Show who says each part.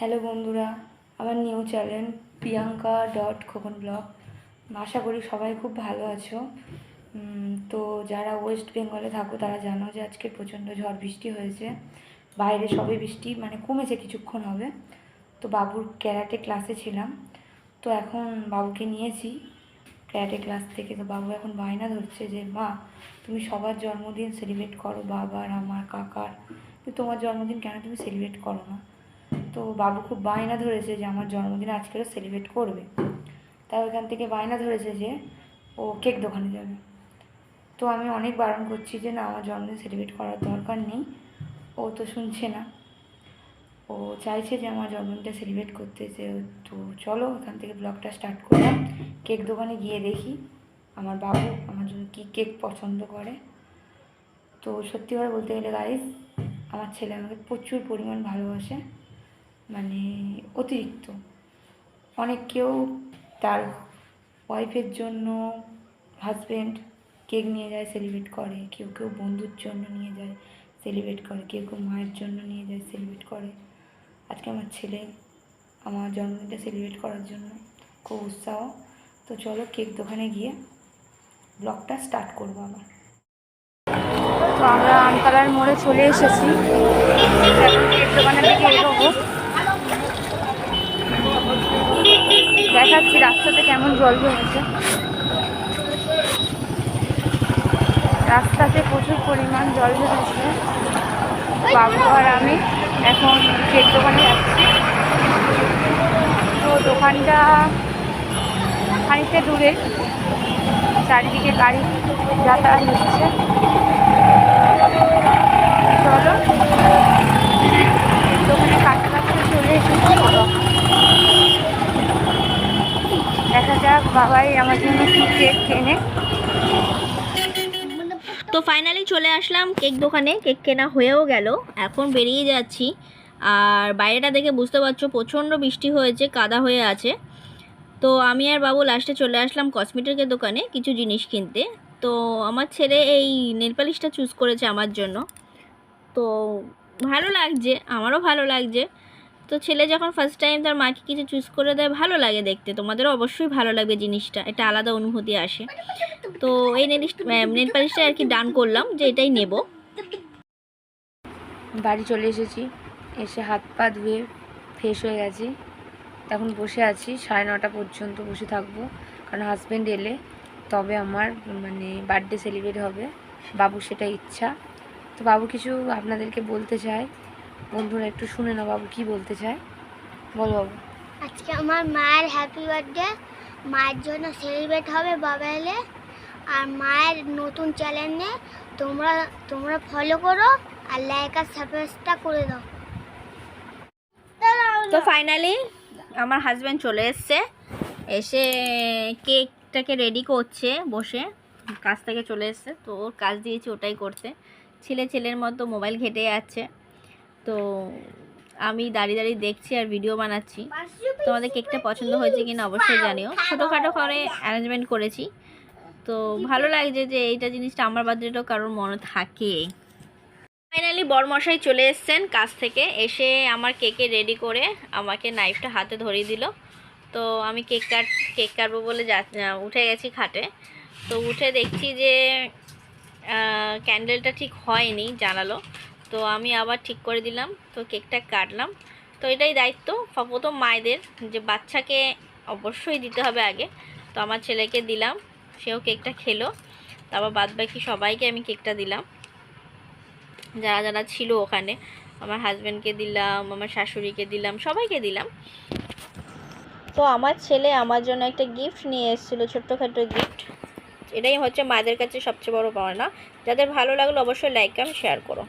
Speaker 1: Hello বন্ধুরা, আমার new channel priyanka.khokon blog. আশা করি সবাই খুব ভালো আছো। তো যারা ওয়েস্ট বেঙ্গলে থাকো তারা জানো যে আজকে প্রচণ্ড ঝড় বৃষ্টি হয়েছে। বাইরে সবে বৃষ্টি কমেছে, কিছুক্ষণ হবে। তো বাবুর ক্যারাটে ক্লাসে ছিলাম, তো এখন বাবুকে নিয়েছি ক্যারাটে ক্লাস থেকে। তো বাবু এখন বায়না ধরছে যে মা, তুমি সবার জন্মদিন সেলিব্রেট করো, বাবার, আমার, কাকার, তোমার জন্মদিন কেন তুমি সেলিব্রেট করো না? তো বাবু খুব বায়না ধরেছে যে আমার জন্মদিন আজকেও সেলিব্রেট করবে। তাই ওইখান থেকে বায়না ধরেছে যে ও কেক দোকানে যাবে। তো আমি অনেক বারণ করছি যে না, আমার জন্মদিন সেলিব্রেট করার দরকার নেই। ও তো শুনছে না, ও চাইছে যে আমার জন্মদিনটা সেলিব্রেট করতে। যে তো চলো এখান থেকে ব্লগটা স্টার্ট করলাম। কেক দোকানে গিয়ে দেখি আমার বাবু আমার জন্য কী কেক পছন্দ করে। তো সত্যি করে বলতে গেলে গাইস, আমার ছেলে আমাকে প্রচুর পরিমাণ ভালোবাসে, অতিরিক্ত। অনেক কেউ তার ওয়াইফের জন্য, হাজব্যান্ড কেক নিয়ে যায় সেলিব্রেট করে, কেউ কেউ বন্ধুর জন্য নিয়ে যায় সেলিব্রেট করে, কেউ কেউ মায়ের জন্য নিয়ে যায় সেলিব্রেট করে। আজকে আমার ছেলে আমার জন্মদিনটা সেলিব্রেট করার জন্য খুব উৎসাহ। তো চলো কেক দোকানে গিয়ে ব্লগটা স্টার্ট করবো আবার। তো আমরা আমতলার মোড়ে চলে এসেছি, এখন কেক দোকানের দিকে এগোবো। দেখাচ্ছি রাস্তাতে কেমন জল জমেছে। রাস্তাতে প্রচুর পরিমাণ জল জমেছে। বাবু আর আমি এখন কেক দোকানে যাচ্ছি। তো দোকানটা খানিকটা দূরে, চারিদিকে গাড়ি যাতায়াত হচ্ছে। চলো দোকানে কাছাকাছি চলে এসেছি, দেখা যাক বাবাই আমার জন্য কি কেক কেনে।
Speaker 2: তো ফাইনালি চলে আসলাম কেক দোকানে, কেক কেনা হয়েও গেল, এখন বেরিয়ে যাচ্ছি। আর বাইরেটা দেখে বুঝতে পারছো প্রচণ্ড বৃষ্টি হয়েছে, কাদা হয়ে আছে। তো আমি আর বাবু লাস্টে চলে আসলাম কসমেটিকের দোকানে কিছু জিনিস কিনতে। তো আমার ছেলে এই নেল পালিশটা চুজ করেছে আমার জন্য, তো ভালো লাগছে, আমারও ভালো লাগছে। তো ছেলে যখন ফার্স্ট টাইম তার মাকে কিছু চুজ করে দেয় ভালো লাগে দেখতে, তোমাদেরও অবশ্যই ভালো লাগবে জিনিসটা, এটা আলাদা অনুভূতি আসে। তো এই নেল পালিশটা আর কি ডান করলাম যে এটাই নেব।
Speaker 1: বাড়ি চলে এসেছি, এসে হাত পা ধুয়ে ফ্রেশ হয়ে গেছি। এখন বসে আছি, 9:30 পর্যন্ত বসে থাকবো, কারণ হাজব্যান্ড এলে তবে আমার বার্থডে সেলিব্রেট হবে। বাবু সেটা ইচ্ছা। তো বাবু কিছু আপনাদেরকে বলতে চাই, বন্ধুরা একটু শুনে নাও বাবু কি বলতে চায়। বল বাবু।
Speaker 3: আজকে আমার মায়ের হ্যাপি বার্থডে, মায়ের জন্য সেলিব্রেট হবে বাবা এলে। আর মায়ের নতুন চ্যানেলে তোমরা ফলো করো আর লাইক আর সাবস্ক্রাইব করে দাও।
Speaker 2: তো ফাইনালি আমার হাজব্যান্ড চলে এসছে, এসে কেকটাকে রেডি করছে বসে, কাজ থেকে চলে এসছে। তো ওর কাজ দিয়েছি ওটাই করতে, ছেলের মতো মোবাইল ঘেটে যাচ্ছে। তো আমি দাঁড়িয়ে দাঁড়িয়ে দেখছি আর ভিডিও বানাচ্ছি। তোমাদের কেকটা পছন্দ হয়েছে কিনা অবশ্যই জানিও। ছোটোখাটো করে অ্যারেঞ্জমেন্ট করেছি, তো ভালো লাগছে যে এইটা জিনিসটা আমার বার্থডেটাও কারোর মনে থাকে। ফাইনালি বরমশাই চলে এসছেন কাজ থেকে, এসে আমার কেকে রেডি করে আমাকে নাইফটা হাতে ধরিয়ে দিল। তো আমি কেক কাটবো বলে উঠে গেছি খাটে। তো উঠে দেখছি যে ক্যান্ডেলটা ঠিক হয়নি, জানালো। তো আমি আবার ঠিক করে দিলাম, তো কেকটা কাটলাম। তো এটাই দায়িত্ব প্রথম মায়েদের, যে বাচ্চাকে অবশ্যই দিতে হবে আগে। তো আমার ছেলেকে দিলাম, সেও কেকটা খেলো। তারপর বাদবাকি সবাইকে আমি কেকটা দিলাম, যারা যারা ছিল ওখানে। আমার হাজব্যান্ডকে দিলাম, আমার শাশুড়িকে দিলাম, সবাইকে দিলাম। তো আমার ছেলে আমার জন্য একটা গিফট নিয়ে এসেছিলো, ছোট্টখাটো গিফট। এটাই হচ্ছে মায়েদের কাছে সবচেয়ে বড় পাওনা। যাদের ভালো লাগলো অবশ্যই লাইক কমেন্ট শেয়ার করো।